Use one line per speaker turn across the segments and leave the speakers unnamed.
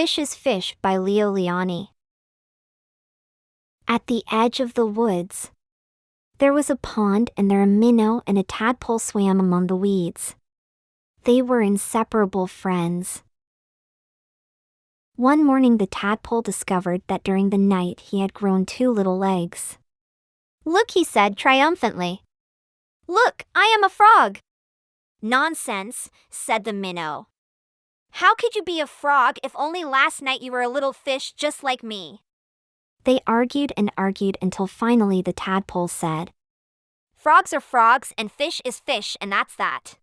Fish is Fish by Lionni. At the edge of the woods, there was a pond, and there a minnow and a tadpole swam among the weeds. They were inseparable friends. One morning the tadpole discovered that during the night he had grown 2 little legs. "Look," he said triumphantly. "Look, I am a frog." "Nonsense," said the minnow. "How could you be a frog if only last night you were a little fish just like me?" They argued and argued until finally the tadpole said, "Frogs are frogs and fish is fish, and that's that."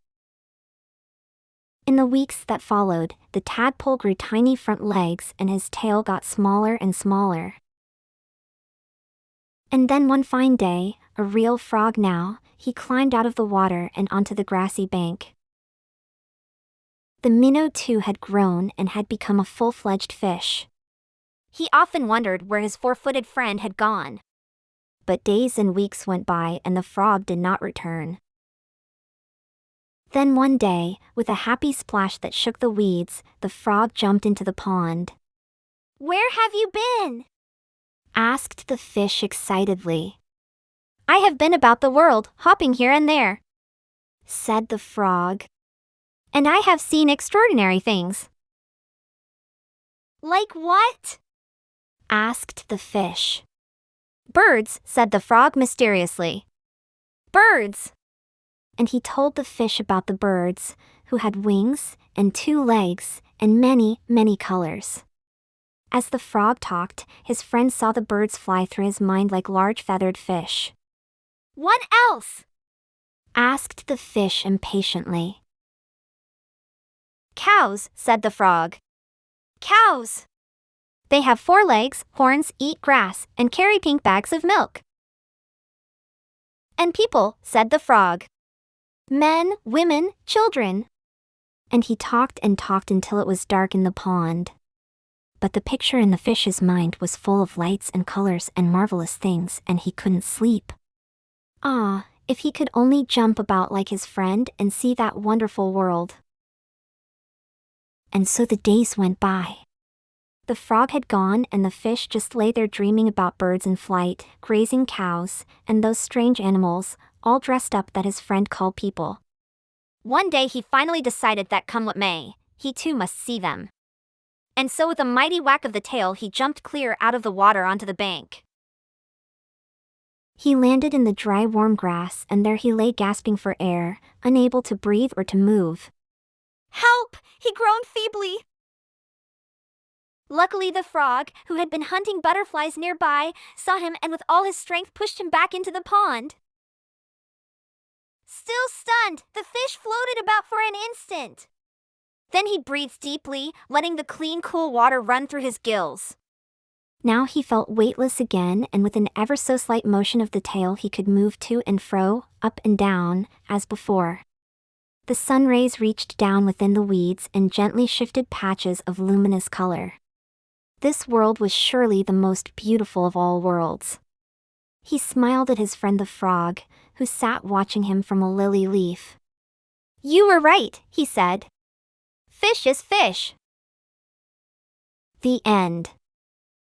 In the weeks that followed, the tadpole grew tiny front legs and his tail got smaller and smaller. And then one fine day, a real frog now, he climbed out of the water and onto the grassy bank. The minnow too had grown and had become a full-fledged fish. He often wondered where his 4-footed friend had gone. But days and weeks went by and the frog did not return. Then one day, with a happy splash that shook the weeds, the frog jumped into the pond. "Where have you been?" asked the fish excitedly. "I have been about the world, hopping here and there," said the frog. "And I have seen extraordinary things." "Like what?" asked the fish. "Birds," said the frog mysteriously. "Birds." And he told the fish about the birds, who had wings and 2 legs and many, many colors. As the frog talked, his friend saw the birds fly through his mind like large feathered fish. "What else?" asked the fish impatiently. "Cows," said the frog. "Cows. They have 4 legs, horns, eat grass, and carry pink bags of milk." "And people," said the frog. "Men, women, children." And he talked and talked until it was dark in the pond. But the picture in the fish's mind was full of lights and colors and marvelous things, and he couldn't sleep. If he could only jump about like his friend and see that wonderful world. And so the days went by. The frog had gone and the fish just lay there dreaming about birds in flight, grazing cows, and those strange animals, all dressed up that his friend called people. One day he finally decided that come what may, he too must see them. And so with a mighty whack of the tail he jumped clear out of the water onto the bank. He landed in the dry warm grass and there he lay gasping for air, unable to breathe or to move. "Help!" he groaned feebly. Luckily the frog, who had been hunting butterflies nearby, saw him and with all his strength pushed him back into the pond. Still stunned, the fish floated about for an instant. Then he breathed deeply, letting the clean, cool water run through his gills. Now he felt weightless again, and with an ever so slight motion of the tail he could move to and fro, up and down, as before. The sun rays reached down within the weeds and gently shifted patches of luminous color. This world was surely the most beautiful of all worlds. He smiled at his friend the frog, who sat watching him from a lily leaf. "You were right," he said. "Fish is fish." The end.